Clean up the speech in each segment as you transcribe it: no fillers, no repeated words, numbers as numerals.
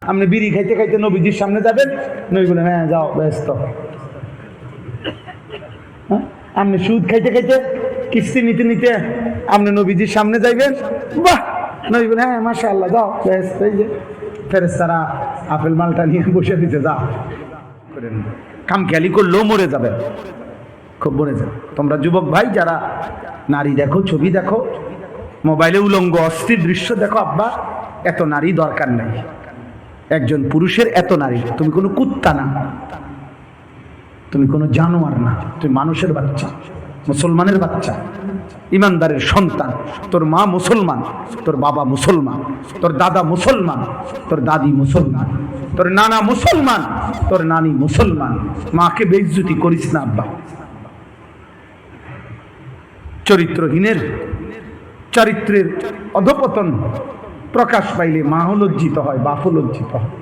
আপনি বিড়ি খাইতে খাইতে নবীজির সামনে যাবেন, নবী বলেন হ্যাঁ যাও ব্যস্ত। আপনি সুদ খাইতে খাইতে কিস্তি নিতে নিতে আপনি নবীজির সামনে যাইবেন, বাহ, নবী বলেন হ্যাঁ মাশাআল্লাহ যাও ব্যস্ত। এই যে ফেরেশতারা আপেল মালটা নিয়ে বসে দিতে যাও করেন, কামখেয়ালি করলেও মরে যাবেন, খুব মরে যাবে। তোমরা যুবক ভাই যারা নারী দেখো, ছবি দেখো, মোবাইলে উলঙ্গ অস্থির দৃশ্য দেখো, আব্বা এত নারী দরকার নাই। একজন পুরুষের এত নারী, তুমি কোনো কুত্তা না, তুমি কোনো জানোয়ার না, তুমি মানুষের বাচ্চা, মুসলমানের বাচ্চা, ইমানদারের সন্তান। তোর মা মুসলমান, তোর বাবা মুসলমান, তোর দাদা মুসলমান, তোর দাদি মুসলমান, তোর নানা মুসলমান, তোর নানি মুসলমান। মাকে বেইজ্জতি করিস না আব্বা। চরিত্রহীনের চরিত্রের অধপতন প্রকাশ পাইলে মাও লজ্জিত হয়, বাপও লজ্জিত হয়,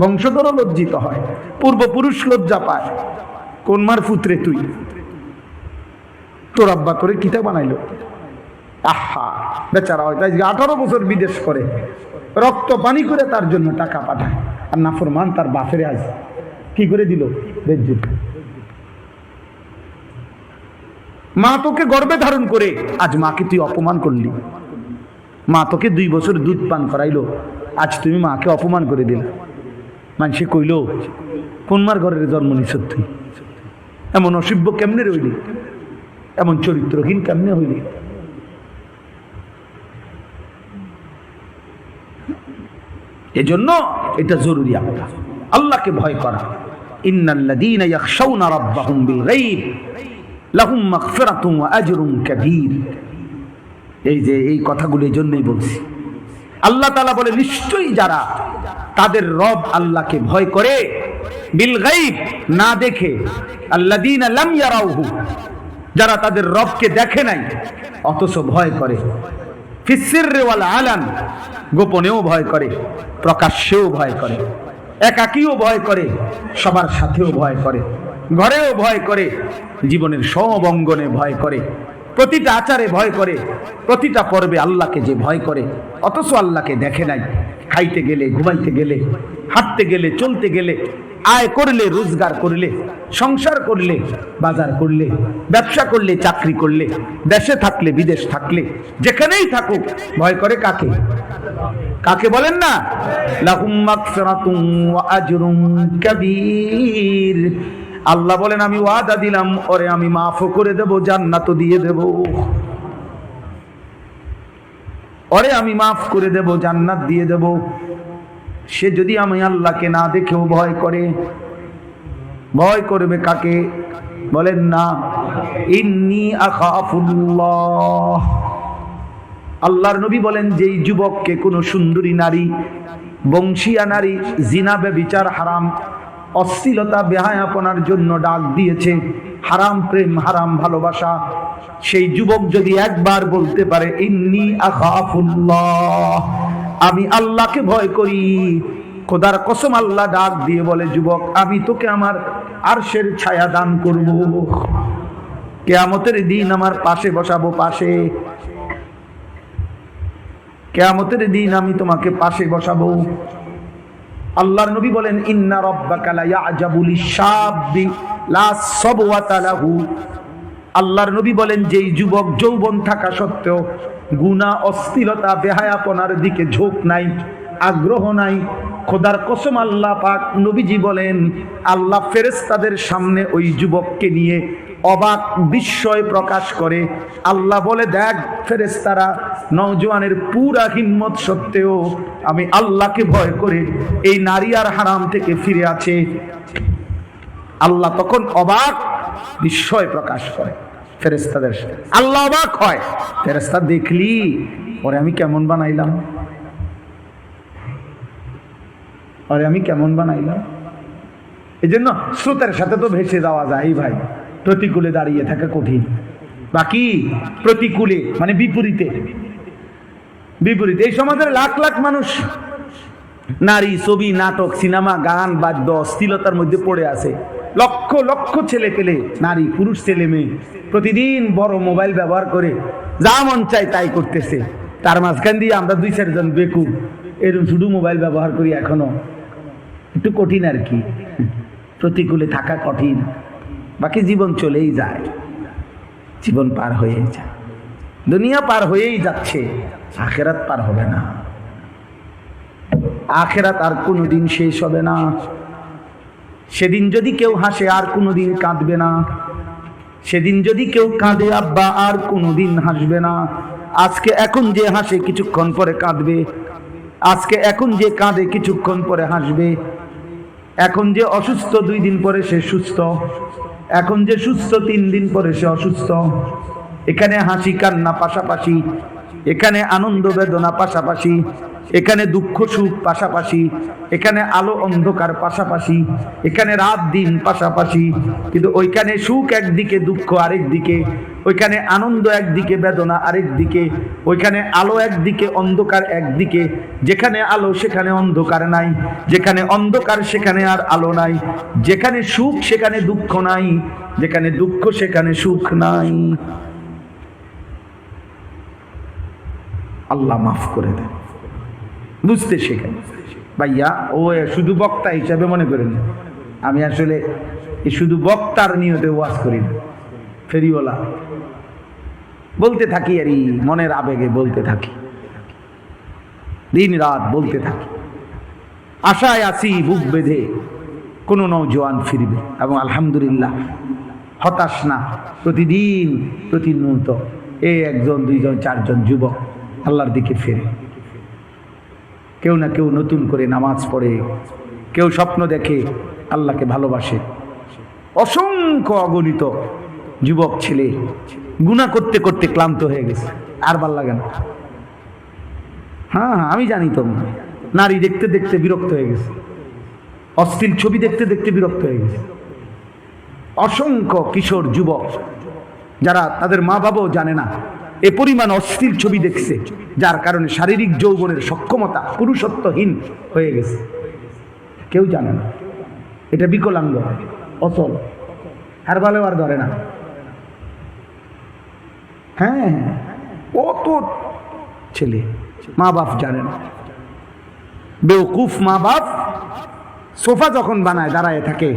বংশধরও লজ্জিত হয়, পূর্বপুরুষ লজ্জা পায়। কোন মার পুত্রে তুই, তোর আব্বা তোরে কিতা বানাইলো? আহা বেচারা হয়তো 18 বছর বিদেশ করে রক্ত পানি করে তার জন্য টাকা পাঠায়, আর নাফরমান তার বাপেরে আজ কি করে দিল বেজ্জত। মা তোকে গর্বে ধারণ করে আজ মাকে তুই অপমান করলি। মা তোকে 2 বছর দুধ পান করাইলো, আজ তুমি মাকে অপমান করে দিলে। মানুষে কইল কোন মার ঘরের জন্ম নিছ তুই? এমন অসভ্য কেমনে রইলি, এমন চরিত্রহীন কেমনে হইলি? এজন্য এটা জরুরি আপনার আল্লাহকে ভয় করা। ইন্নাল্লাযীনা ইয়াখশাউনা রাব্বাহুম বিল গায়ব লাহুম মাগফিরাতুন ওয়া আজরুন কাবীর। এই যে এই কথাগুলো এই জন্যই বলছি। আল্লাহ তাআলা বলে নিশ্চয়ই যারা তাদের রব আল্লাহকে ভয় করে, বিল গায়ব না দেখে, আল্লাযীনা লাম ইয়ারাউহু যারা তাদের রবকে দেখে নাই অথচ ভয় করে, ফিস সিররি ওয়াল আলান গোপনেও ভয় করে, প্রকাশ্যেও ভয় করে, একাকীও ভয় করে, সবার সাথেও ভয় করে, ঘরেও ভয় করে, জীবনের সব অঙ্গনে ভয় করে, প্রতিটা আচারে ভয় করে, প্রতিটা পর্বে আল্লাহকে যে ভয় করে অথচ আল্লাহকে দেখে নাই। খাইতে গেলে, ঘুমাইতে গেলে, হাঁটতে গেলে, চলতে গেলে, আয় করলে, রোজগার করলে, সংসার করলে, বাজার করলে, ব্যবসা করলে, চাকরি করলে, দেশে থাকলে, বিদেশ থাকলে, যেখানেই থাকুক ভয় করে কাকে? কাকে বলেন না? লাহুম মাগফিরাতুন ওয়া আজরুন কাবীর। আল্লাহ বলেন আমি ওয়াদা দিলাম ওরে আমি মাফ করে দেব, জান্নাতও দিয়ে দেব। ওরে আমি মাফ করে দেব, জান্নাত দিয়ে দেব। সে যদি আমি আল্লাহকে না দেখেও ভয় করে। ভয় করবে কাকে বলেন না? ইন্নী আখাফুল্লাহ। আল্লাহর নবী বলেন যেই যুবককে কোনো সুন্দরী নারী, বংশীয়া নারী, জিনা ব্যভিচার হারাম, অশ্লীলতা বেহায়াপনার জন্য ডাক দিয়েছে, হারাম প্রেম, হারাম ভালোবাসা, সেই যুবক যদি একবার বলতে পারে ইন্নী আখাফুল্লাহ, আমি আল্লাহকে ভয় করি, খোদার কসম আল্লাহ ডাক দিয়ে বলে যুবক আমি তোকে আমার আরশের ছায়া দান করব, কিয়ামতের দিন আমার পাশে বসাবো, পাশে কিয়ামতের দিন আমি তোমাকে পাশে বসাবো। আল্লাহর নবী বলেন ইন্না রাব্বাকা লা ইয়াজাবু লিশ-শাবি লা সাবওয়াতা লাহু। আল্লাহর নবী বলেন যেই যুবক যৌবন থাকা সত্ত্বেও গুনাহ, অশ্লীলতা, বেহায়াপনার দিকে ঝোঁক নাই, আগ্রহ নাই, খোদার কসম আল্লাহ পাক নবীজি বলেন আল্লাহ ফেরেশতাদের সামনে ওই যুবককে নিয়ে অবাক বিস্ময় প্রকাশ করে। আল্লাহ বলে দেখ ফেরেশতারা নওজোয়ানের পুরা হিম্মত সত্ত্বেও আমি আল্লাহকে ভয় করে এই নারী আর হারাম থেকে ফিরে আছে। আল্লাহ তখন অবাক বিস্ময় প্রকাশ করে ফেরেশতাদের সাথে। আল্লাহ অবাক হয়, ফেরেশতা দেখলি ওরে আমি কেমন বানাইলাম, ওরে আমি কেমন বানাইলাম। এই জন্য স্রোতের সাথে তো ভেসে যাওয়া যায় ভাই, প্রতিকূলে দাঁড়িয়ে থাকা কঠিন। বাকি প্রতিকূলে মানে বিপরীতে, বিপরীতে এই সমাজের লাখ লাখ মানুষ নারী, ছবি, নাটক, সিনেমা, গান, বাদ্য, অশ্লীলতার মধ্যে পড়ে আছে। লক্ষ লক্ষ ছেলে পেলে, নারী পুরুষ ছেলে মেয়ে প্রতিদিন বড় মোবাইল ব্যবহার করে যা মন চায় তাই করতেছে। তার মাঝখান দিয়ে আমরা 2-4 জন বেকুব এরকম শুধু মোবাইল ব্যবহার করি এখনো একটু কঠিন আর কি, প্রতিকূলে থাকা কঠিন, বাকি জীবন চলেই যায়, জীবন পার হয়েই যায়, দুনিয়া পার হয়েই যাচ্ছে, আখেরাত পার হবে না। আখেরাত আর কোনোদিন শেষ হবে না। সেদিন যদি কেউ হাসে আর কোনোদিন কাঁদবে না, সেদিন যদি কেউ কাঁদে আব্বা আর কোনোদিন হাসবে না। আজকে এখন যে হাসে কিছুক্ষণ পরে কাঁদবে, আজকে এখন যে কাঁদে কিছুক্ষণ পরে হাসবে। এখন যে অসুস্থ 2 দিন পরে সে সুস্থ, এখন যে সুস্থ 3 দিন পরে সে অসুস্থ। এখানে হাসি কান্না পাশাপাশি, এখানে আনন্দ বেদনা পাশাপাশি, এখানে দুঃখ সুখ পাশাপাশি, এখানে আলো অন্ধকার পাশাপাশি, এখানে রাত দিন পাশাপাশি। কিন্তু ওইখানে সুখ একদিকে, দুঃখ আরেক দিকে, ওইখানে আনন্দ একদিকে, বেদনা আরেক দিকে, ওইখানে আলো একদিকে, অন্ধকার একদিকে। যেখানে আলো সেখানে অন্ধকার নাই, যেখানে অন্ধকার সেখানে আর আলো নাই, যেখানে সুখ সেখানে দুঃখ নাই, যেখানে দুঃখ সেখানে সুখ নাই। আল্লাহ মাফ করে দেন, বুঝতে শেখেন ভাইয়া। ও শুধু বক্তা হিসাবে মনে করেন, আমি আসলে শুধু বক্তার নিয়তে ওয়াজ করি না, ফেরিওয়ালা বলতে থাকি, আর মনের আবেগে বলতে থাকি, দিন রাত বলতে থাকি। আশায় আছি বুক বেঁধে কোনো নওজোয়ান ফিরবে, এবং আলহামদুলিল্লাহ হতাশ না, প্রতিদিন প্রতিনিয়ত 1 জন 2 জন 4 জন যুবক আল্লাহর দিকে ফেরে। কেউ না কেউ নতুন করে নামাজ পড়ে, কেউ স্বপ্ন দেখে, আল্লাহকে ভালোবাসে। অসংখ্য অগণিত যুবক ছেলে গুনাহ করতে করতে ক্লান্ত হয়ে গেছে, আর ভাল লাগে না। হ্যাঁ আমি জানি, তো নারী দেখতে দেখতে বিরক্ত হয়ে গেছে, অশ্লীল ছবি দেখতে দেখতে বিরক্ত হয়ে গেছে। অসংখ্য কিশোর যুবক যারা তাদের মা বাবাও জানে না, এ পরিমাণ অশ্লীল ছবি দেখছে, যার কারণে শারীরিক যৌবনের সক্ষমতা পুরুষত্বহীন হয়ে গেছে। কেউ জানে না, এটা বিকলাঙ্গ, অচল, হারবালেও আর ধরে না। হ্যাঁ কত ছেলে মা বাপ জানে না, বেওকুফ মা বাপ। সোফা যখন বানায় দাঁড়ায় থাকে,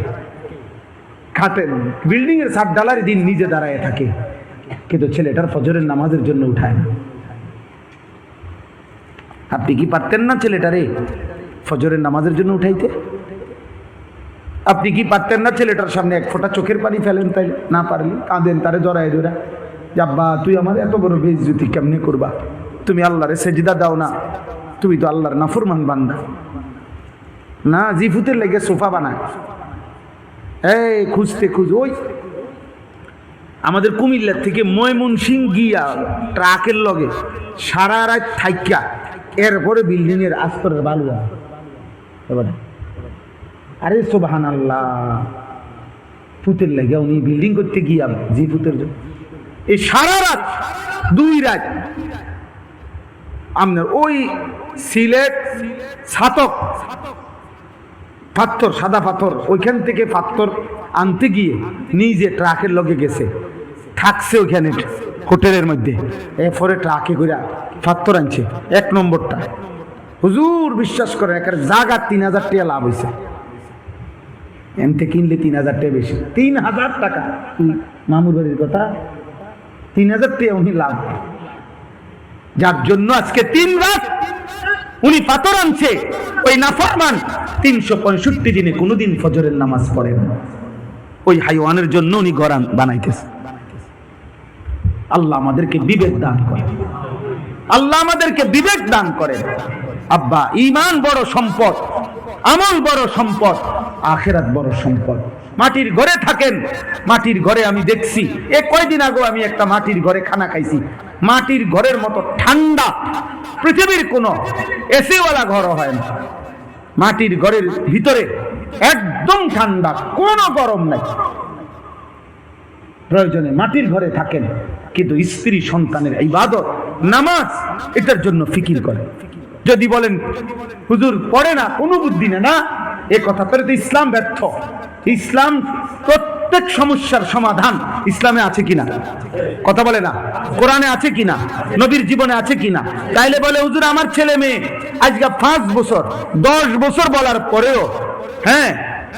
খাটের বিল্ডিং এর ছাদ ঢালার দিন নিজে দাঁড়ায় থাকে, কিন্তু ছেলেটার ফজরের নামাজের জন্য উঠায় না। আপনি কি পারতেন না ছেলেটারে ফজরের নামাজের জন্য উঠাইতে? আপনি কি পারতেন না ছেলেটার সামনে 1 ফোঁটা চোখের পানি ফেলেন? তাই না পারলে কাঁদেন, তারে জড়ায় ধরা, যে আব্বা তুই আমার এত বড় বেইজ্জতি কেমনে করবা? তুমি আল্লাহরে সেজদা দাও না, তুমি তো আল্লাহর নাফরমান বান্দা। না, জিফুতের লেগে সোফা বানায়, এই খুঁজতে ওই আমাদের কুমিল্লার থেকে ময়মনসিং গিয়া ট্রাকের লগে সারা রাত থাইকা, এরপরে বিল্ডিং এর আস্তরের বালুয়া। এবার আরে সুবহানাল্লাহ, ফুতের লেগে উনি বিল্ডিং করতে গিয়া জি ফুতের জন্য এই সারা রাত 2 রাত আপনার ওই সিলেট ছাতক পাথর, সাদা পাথর, ওইখান থেকে পাথর আনতে গিয়ে নিজে ট্রাকের লগে গেছে, থাকছে ওইখানে হোটেলের মধ্যে, এরপরে ট্রাকে করে পাথর আনছে 1 নম্বরটা। হুজুর বিশ্বাস করে, একের জায়গা 3000 টাকা লাভ হয়েছে। এমতে কিনলে 3000 টাকা বেশি, 3000 টাকা। মামুর বাড়ির কথা, 3000 টাকা উনি লাভ, যার জন্য আজকে 3 রাত উনি পাথর আনছে। ওই নাফরমান 365 দিনে কোনোদিন ফজরের নামাজ পড়ে না, ওই হাইওয়ানের জন্য উনি ঘর বানাইতেছে। আল্লাহ আমাদেরকে বিবেক দান করেন, আল্লাহ আমাদেরকে বিবেক দান করেন। আব্বা, ঈমান বড় সম্পদ, আমল বড় সম্পদ, আখিরাত বড় সম্পদ। মাটির ঘরে থাকেন, মাটির ঘরে আমি দেখছি, কয়দিন আগে আমি একটা মাটির ঘরে খানা খাইছি, মাটির ঘরের মতো ঠান্ডা পৃথিবীর কোনো এসিওয়ালা ঘর হয় না। মাটির ঘরের ভিতরে একদম ঠান্ডা, কোনো গরম নাই। প্রয়োজনে মাটির ঘরে থাকেন, কিন্তু স্ত্রী সন্তানের ইবাদত নামাজ এটার জন্য ফিকির করে। যদি বলেন হুজুর পড়ে না, কোনো বুদ্ধি না, এ কথা তো ইসলাম ব্যর্থ। ইসলাম প্রত্যেক প্রত্যেক সমস্যার সমাধান ইসলামে আছে কিনা? কথা বলে না। কোরআনে আছে কিনা? নবীর জীবনে আছে কিনা? তাইলে বলে হুজুর আমার ছেলে মেয়ে আজকে 5 বছর 10 বছর বলার পরেও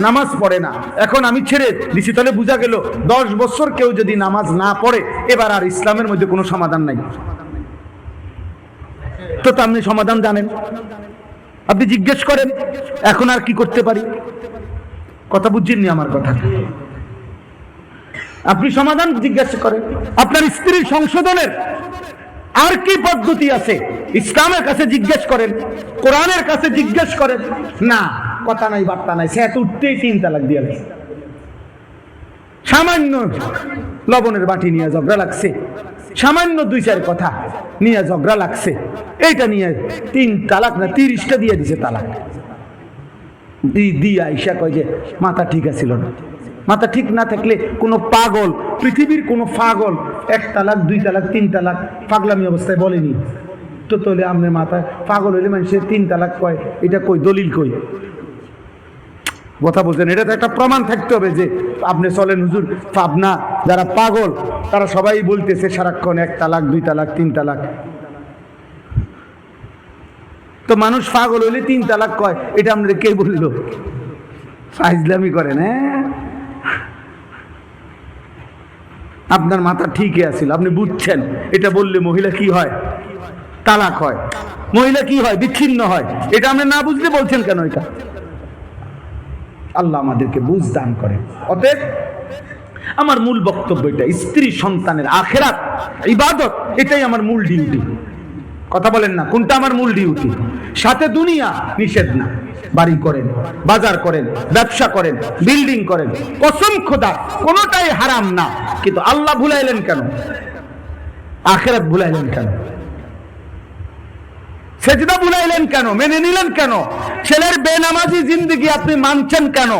নামাজ পড়ে না, এখন আমি ছেড়ে দিছি। তাহলে বোঝা গেল 10 বছর কেউ যদি নামাজ না পড়ে এবার আর ইসলামের মধ্যে কোনো সমাধান নাই। তো আপনি সমাধান জানেন, আপনি জিজ্ঞেস করেন এখন আর কি করতে পারি? কথা বুঝছেননি আমার কথা? আপনি সমাধান জিজ্ঞাসা করেন। আপনার স্ত্রীর সংশোধনের আর কি পদ্ধতি আছে ইসলামের কাছে জিজ্ঞেস করেন, কোরআনের কাছে জিজ্ঞেস করেন। না, কথা নাই বার্তা নাই, সে উঠতেই 3 তালাক দিয়ে গেছে। সামান্য লবণের বাটি নিয়ে ঝগড়া লাগছে, সামান্য 2-4 কথা নিয়ে ঝগড়া লাগছে, এইটা নিয়ে 3 তালাক না 30টা দিয়ে দিছে তালাক। দিয়ে আইসা কয় যে মাথা ঠিক আছিল না। মাথা ঠিক না থাকলে কোনো পাগল, পৃথিবীর কোনো পাগল 1 তালাক 2 তালাক 3 তালাক পাগলামি অবস্থায় বলেনি তো। তাহলে আপনার মাথায় পাগল হইলে মানুষের 3 তালাক কয়, এটা কই দলিল কই? কথা বলছেন, এটা তো একটা প্রমাণ থাকতে হবে যে আপনি চলেন হুজুর। পাবনা যারা পাগল তারা সবাই বলতেছে সারাক্ষণ 1 তালাক 2 তালাক 3 তালাক। তো মানুষ পাগল হইলে 3 তালাক কয়, এটা আপনাদের কে বলল? ফাইজলামি করেন। আপনার মাথা ঠিকই আছিল, আপনি বুঝছেন এটা বললে মহিলা কি হয়? তালাক হয়। মহিলা কি হয়? বিচ্ছিন্ন হয়। এটা আপনি না বুঝলে বলছেন কেন? এটা আল্লাহ আমাদেরকে বুঝ দান করে। অতএব আমার মূল বক্তব্য এটা, স্ত্রী সন্তানের আখিরাত ইবাদত, এটাই আমার মূল ডিউটি। কথা বলেন না, কোনটা আমার মূল ডিউটি? সাথে দুনিয়া নিষেধ না। বাড়ি করেন, বাজার করেন, ব্যবসা করেন, বিল্ডিং করেন, কসম খোদা কোনটাই হারাম না। কিন্তু আল্লাহ ভুলাইলেন কেন? আখিরাত ভুলাইলেন কেন? সেজদা ভুলাইলেন কেন? মেনে নিলেন কেন? ছেলের বেনামাজি জিন্দেগি আপনি মানছেন কেন?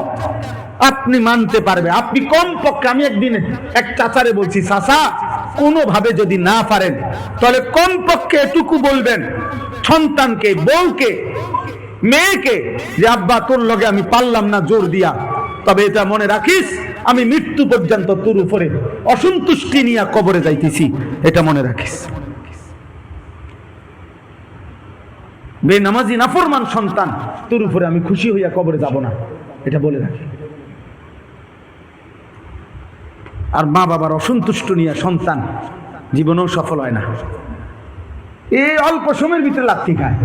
আপনি মানতে পারবে, আপনি কমপক্ষে, আমি একদিন এক চাচারে বলছি, চাচা কোনোভাবে যদি না পারেন তাহলে কমপক্ষে এটুকু বলবেন সন্তানকে, বউকে, মেয়েকে যে আব্বা তোর লগে আমি পারলাম না জোর দিয়া, তবে এটা মনে রাখিস আমি মৃত্যু পর্যন্ত তোর উপরে অসন্তুষ্টি নিয়ে কবরে যাইতেছি, এটা মনে রাখিস। বেনামাজি নাফরমান সন্তান, তোর উপরে আমি খুশি হইয়া কবরে যাব না, এটা বলে রাখি। আর মা বাবার অসন্তুষ্ট নিয়ে সন্তান জীবনেও সফল হয় না। এই অল্প সময়ের ভিতরে লাথি খায়,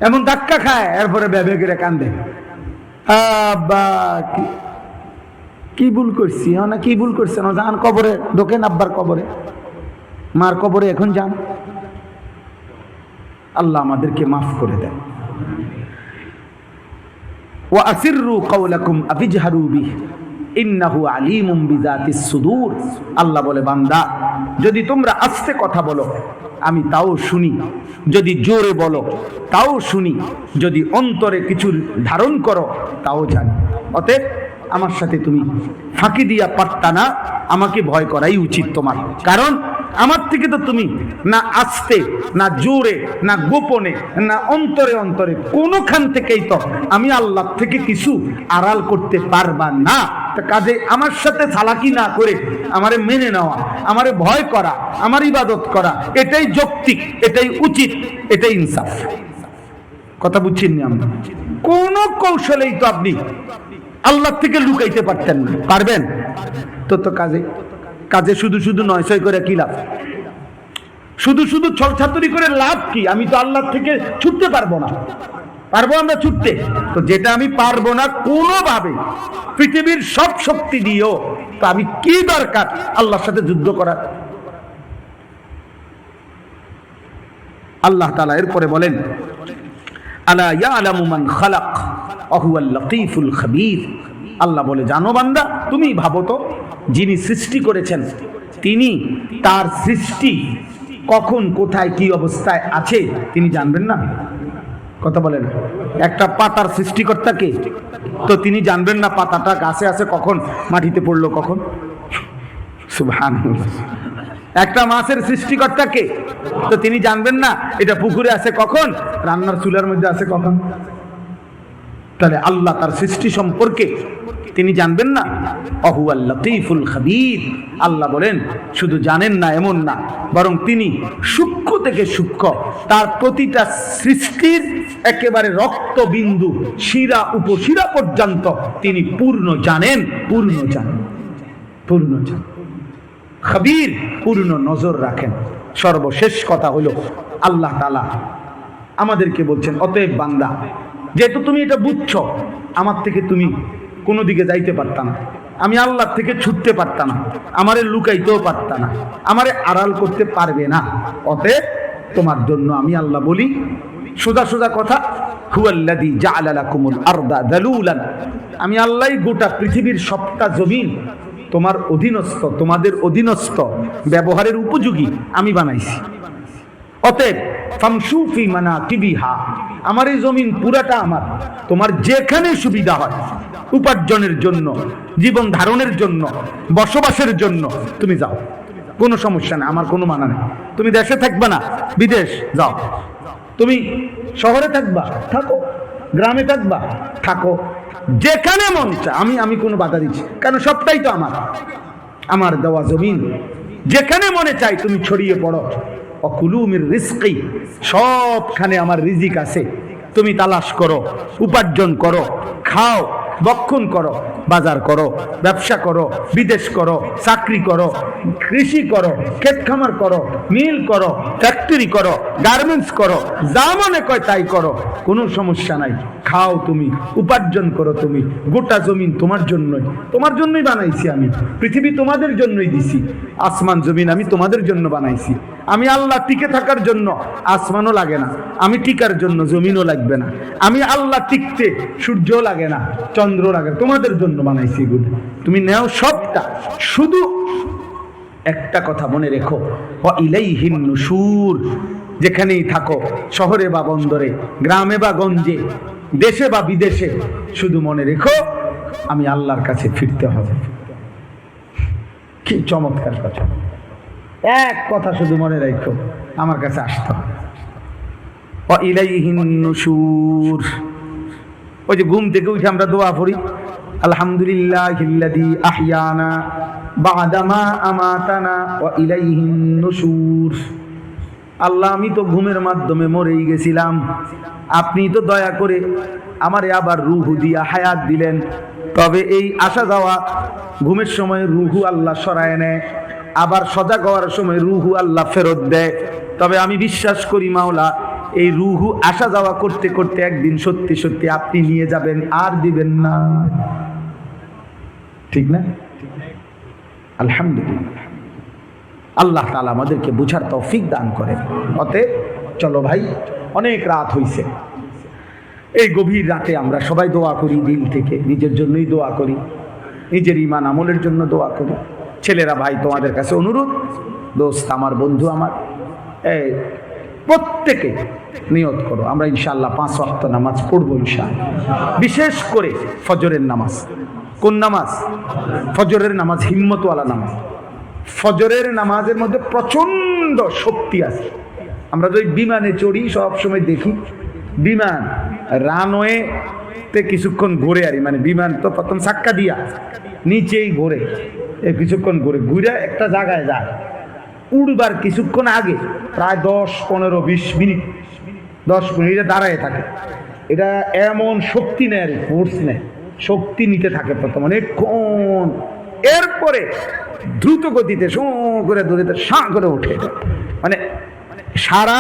এমন ধাক্কা খায়, এরপরে বেবে করে কান্দে, আব্বা কি ভুল করছি, না কি ভুল করছে না, যান কবরে ঢোকেন, আব্বার কবরে, মার কবরে এখন যান। আল্লাহ আমাদেরকে মাফ করে দেন। ওয়া আসিররু কাওলাকুম আফিজহারু বিহি ইন্নাহু আলিমুম বিযাতিস সুদূর। আল্লাহ বলে, বান্দা যদি তোমরা আস্তে কথা বলো আমি তাও শুনি, যদি জোরে বলো তাও শুনি, যদি অন্তরে কিছু ধারণ করো তাও জানি। অতএব আমার সাথে তুমি ফাঁকি দিয়া পারতা না, আমাকে ভয় করাই উচিত তোমার। কারণ আমার থেকে তো তুমি না আস্তে, না জোরে, না গোপনে, না অন্তরে অন্তরে, কোনোখান থেকেই তো আমি আল্লাহ থেকে কিছু আড়াল করতে পারবা না। কাজে আমার সাথে চালাকি না করে আমারে মেনে নেওয়া, আমারে ভয় করা, আমার ইবাদত করা, এটাই যৌক্তিক, এটাই উচিত, এটাই ইনসাফ। কথা বুঝছেন না? আমরা কোন কৌশলেই তো আপনি আল্লাহ থেকে লুকাইতে পারতেন না, পারবেন তো? তো কাজে শুধু শুধু নয় ছয় করে কি লাভ? শুধু শুধু ছলছাতুরি করে লাভ কি? আমি তো আল্লাহ থেকে ছুটতে পারবো না। পারবো আমরা ছুটতে? তো যেটা আমি পারবো না কোনোভাবে, পৃথিবীর সব শক্তি দিয়েও, তো আমি কি দরকার আল্লাহর সাথে যুদ্ধ করার? আল্লাহ তাআলা এরপরে বলেন, আলা ইয়ালামু মান খালাক ওয়া হুয়াল লাতীফুল খাবীর। আল্লাহ বলে, জানো বান্দা, তুমি ভাবো তো যিনি সৃষ্টি করেছেন তিনি তার সৃষ্টি কখন কোথায় কি অবস্থায় আছে তিনি জানবেন না? কথা বলেন, একটা পাতার সৃষ্টিকর্তাকে তো তিনি জানবেন না পাতাটা গাছে আছে কখন, মাটিতে পড়লো কখন? সুবহানাল্লাহ। একটা মাছের সৃষ্টিকর্তাকে তো তিনি জানবেন না এটা পুকুরে আছে কখন, রান্নার চুলার মধ্যে আছে কখন? তাহলে আল্লাহ তার সৃষ্টি সম্পর্কে তিনি জানবেন না? অহুয়াল লতীফুল খাবীর। আল্লাহ বলেন শুধু জানেন না এমন না, বরং তিনি সূক্ষ্ম থেকে সূক্ষ্ম, তার প্রতিটা সৃষ্টির একেবারে রক্তবিন্দু শিরা উপশিরা পর্যন্ত তিনি পূর্ণ জানেন, পূর্ণ জানেন, পূর্ণ জানেন। খাবীর, পূর্ণ নজর রাখেন। সর্বশেষ কথা হলো আল্লাহ তাআলা আমাদেরকে বলছেন, অতএব বান্দা, যেহেতু তুমি এটা বুঝছো, আমার থেকে তুমি কোনো দিকে যাইতে পারতা না, আমি আল্লাহ থেকে ছুটতে পারতাম না, আমারে লুকাইতেও পারতাম না, আমারে আড়াল করতে পারবে না। অতএব তোমার জন্য আমি আল্লাহ বলি সোজা সোজা কথা, হুয়াল্লাযী জাআলা লাকুমুল আরদা যালুলান, আমি আল্লাহই গোটা পৃথিবীর সবটা জমিন তোমার অধীনস্থ, তোমাদের অধীনস্থ, ব্যবহারের উপযোগী আমি বানাইছি। অতএব ফামশু ফি মানাকিবিহা, আমার এই জমিন পুরাটা আমার, তোমার যেখানে সুবিধা হয় উপার্জনের জন্য, জীবন ধারণের জন্য, বসবাসের জন্য তুমি যাও, কোনো সমস্যা নেই, আমার কোনো মানা নেই। তুমি দেশে থাকবে না, বিদেশ যাও, তুমি শহরে থাকবা থাকো, গ্রামে থাকবা থাকো, যেখানে মন চায় আমি কোনো বাধা দিচ্ছি কেন? সবটাই তো আমার দেওয়া জমিন, যেখানে মনে চাই তুমি ছড়িয়ে পড়ো। অকুলু মির রিজকি, সবখানে আমার রিজিক আছে, তুমি তালাশ করো, উপার্জন করো, খাও, বক্ষণ করো, বাজার করো, ব্যবসা করো, বিদেশ করো, চাকরি করো, কৃষি করো, ক্ষেত খামার করো, মিল করো, ফ্যাক্টরি করো, গার্মেন্টস করো, যা মনে কয় তাই করো, কোনো সমস্যা নাই। খাও তুমি, উপার্জন করো তুমি, গোটা জমিন তোমার জন্যই, তোমার জন্যই বানাইছি আমি, পৃথিবী তোমাদের জন্যই দিছি, আসমান জমিন আমি তোমাদের জন্য বানাইছি। আমি আল্লাহ টিকে থাকার জন্য আসমানও লাগে না, আমি টিকার জন্য জমিনও লাগবে না, আমি আল্লাহ টিকতে সূর্যও লাগে না, চন্দ্র লাগে না, তোমাদের জন্য বানাইছি এগুলো, তুমি নেও সবটা। শুধু একটা কথা মনে রেখো, ওয়া ইলাইহিন নুশুর, যেখানেই থাকো, শহরে বা বন্দরে, গ্রামে বা গঞ্জে, দেশে বা বিদেশে, শুধু মনে রেখো আমি আল্লাহর কাছে ফিরতে হবে। কি চমৎকার কথা! এক কথা শুধু মনে রাখো, আমার কাছে আসতে হবে। ওয়া ইলাইহিন নুশুর, ওই যে ঘুম থেকে উঠে আমরা দোয়া পড়ি, আলহামদুলিল্লাহিল্লাযী আহইয়ানা বা'দা মা আমাতানা ওয়া ইলাইহিন নুশুর। আল্লাহ, আমি তো ঘুমের মাধ্যমে মরেই গেছিলাম, আপনি তো দয়া করে আমারে আবার রূহ দিয়া হায়াত দিলেন। তবে এই আসা যাওয়া, ঘুমের সময় রূহ আল্লাহ সরায় নেয়, আবার সজাগ হওয়ার সময় রূহ আল্লাহ ফেরত দেয়। তবে আমি বিশ্বাস করি মাওলা, এই রূহ আসা যাওয়া করতে করতে একদিন সত্যি সত্যি আপনি নিয়ে যাবেন, আর দিবেন না, ঠিক না? আলহামদুলিল্লাহ, আল্লাহ তাআলা আমাদেরকে বুঝার তৌফিক দান করেন। অতএব চলো ভাই, অনেক রাত হইছে, এই গভীর রাতে আমরা সবাই দোয়া করি দিল থেকে, নিজের জন্যই দোয়া করি, নিজের ঈমান আমলের জন্য দোয়া করি। ছেলেরা ভাই, তোমাদের কাছে অনুরোধ, দোস্ত আমার, বন্ধু আমার, এই প্রত্যেকে নিয়ত করো, আমরা ইনশাআল্লাহ 5 ওয়াক্ত নামাজ পড়বো ইনশাআল্লাহ। বিশেষ করে ফজরের নামাজ। কোন নামাজ? ফজরের নামাজ হিম্মতওয়ালা নামাজ। ফজরের নামাজের মধ্যে প্রচন্ড শক্তি আছে। আমরা যদি বিমানে চড়ি, সব সময় দেখি বিমান রানওয়েতে কিছুক্ষণ ঘুরে, আর মানে বিমান তো প্রথম চাক্কা দিয়া নিচেই ঘুরে, কিছুক্ষণ ঘুরে একটা জায়গায় যায়, উড়বার কিছুক্ষণ আগে প্রায় 10, 15, 20 মিনিট, 10 মিনিট দাঁড়ায় থাকে। এটা এমন শক্তি নেয়, আর ফোর্স নেয়, শক্তি নিতে থাকে প্রথম অনেকক্ষণ, এরপরে দ্রুত গতিতে শো করে দৌড়িতে সাঁ করে ওঠে। মানে সারা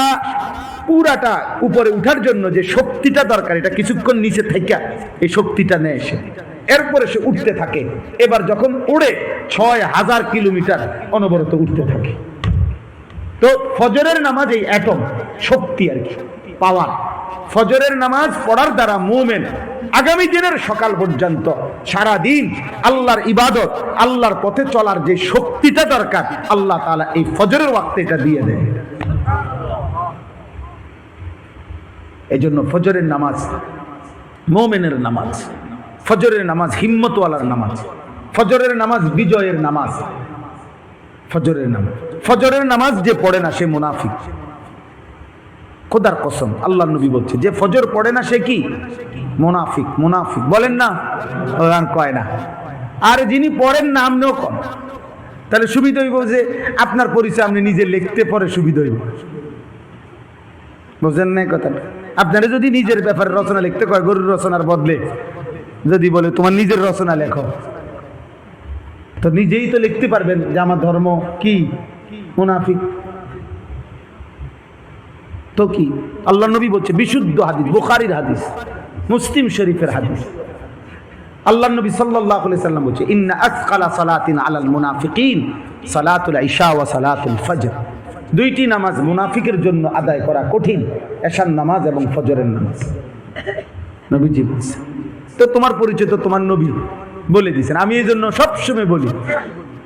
পুরাটা উপরে উঠার জন্য যে শক্তিটা দরকার, এটা কিছুক্ষণ নিচে থেকে এই শক্তিটা নেয় সে, এরপরে সে উঠতে থাকে। এবার যখন উড়ে 6000 কিলোমিটার অনবরত উঠতে থাকে। তো ফজরের নামাজ এই অ্যাটম শক্তি আর কি, পাওয়ার। ফজরের নামাজ পড়ার দ্বারা মুমিন আগামী দিনের সকাল পর্যন্ত সারা দিন আল্লাহর ইবাদত, আল্লাহর পথে চলার যে শক্তিটা দরকার, আল্লাহ তাআলা এই ফজরের ওয়াক্তে এটা দিয়ে দেয়। এজন্য ফজরের নামাজ মুমিনের নামাজ, ফজরের নামাজ হিম্মতওয়ালার নামাজ, ফজরের নামাজ বিজয়ের নামাজ। ফজরের নামাজ যে পড়ে না সে মুনাফিক। খোদার কসম, আল্লাহ নবী বলছে যে ফজর পড়ে না সে কি মুনাফিক। মুনাফিক বলেন না, আর কয় না। আর যিনি পড়েন না আপনিও কম, তাহলে সুবিধা হইব যে আপনার পরিচয় আপনি নিজে লিখতে পরে সুবিধা হইব। বুঝেন না কথাটা? আপনারা যদি নিজের ব্যাপারে রচনা লিখতে কয়, গরুর রচনার বদলে যদি বলে তোমার নিজের রচনা লেখো, তো নিজেই তো লিখতে পারবেন যে আমার ধর্ম কি মুনাফিক। তো কি আল্লাহ নবী বলছে, বিশুদ্ধ হাদিস, বুখারীর হাদিস, মুসলিম শরীফের হাদিস, আল্লাহ নবী সাল্লাল্লাহু আলাইহি সাল্লাম বলছে, ইন্না আসকালা সালাতিন আলাল মুনাফিকিন সালাতুল ইশা ওয়া সালাতুল ফজর। দুইটি নামাজ মুনাফিকের জন্য আদায় করা কঠিন, এশার নামাজ এবং ফজরের নামাজ। নবীজি বলছে। তো তোমার পরিচয় তো তোমার নবী বলে দিয়েছেন। আমি এই জন্য সবসময় বলি,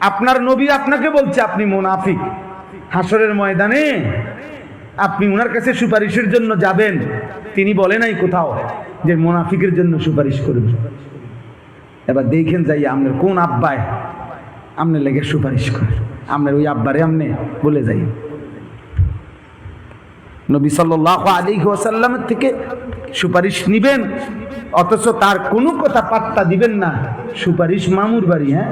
আপনার নবী আপনাকে বলছে আপনি মুনাফিক, হাসরের ময়দানে আপনি ওনার কাছে সুপারিশের জন্য যাবেন, তিনি বলে নাই কোথাও যে মুনাফিকের জন্য সুপারিশ করবেন। এবার দেখেন যাই আপনার কোন আব্বায় আপনার লেগে সুপারিশ করে, আপনার ওই আব্বারে আপনি বলে যাই। নবী সাল্লাল্লাহু আলাইহি ওয়াসাল্লামের থেকে সুপারিশ নিবেন, অথচ তার কোনো কথা পাত্তা দিবেন না। সুপারিশ মামুর বাড়ি, হ্যাঁ,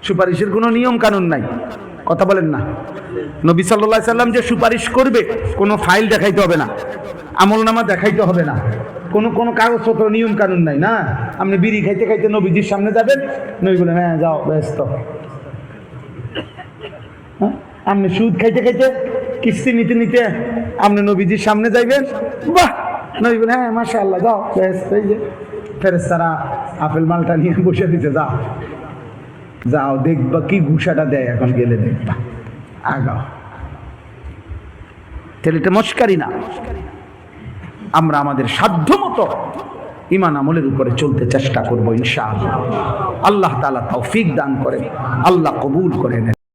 সুপারিশের কোনো নিয়ম কানুন নাই। কথা বলেন না? নবী সাল্লাল্লাহু আলাইহি সাল্লাম যে সুপারিশ করবে, কোনো ফাইল দেখাইতে হবে না, আমলনামা দেখাইতে হবে না, কোনো কাগজপত্র নিয়ম কানুন নাই। না, আপনি বিড়ি খাইতে খাইতে নবীজির সামনে যাবেন, নবী বলেন হ্যাঁ যাও ব্যস্ত। হ্যাঁ, আপনি সুদ খাইতে খাইতে কিস্তি নিতে নিতে আপনি নবীজির সামনে যাইবেন, বাহ, নবী বলেন হ্যাঁ মাশাআল্লাহ যাও ব্যস্ত। এই যে ফেরেশতারা আপেল মালটা নিয়ে বসে দিতে, যাও যাও দেখবা কি ঘুষাটা দেয়, এখন গেলে দেখবা, আগাও। তাহলে এটা মস্কারি না। আমরা আমাদের সাধ্য মতো ঈমান আমলের উপরে চলতে চেষ্টা করবো ইনশাআল্লাহ। আল্লাহ তাআলা তৌফিক দান করেন, আল্লাহ কবুল করেন।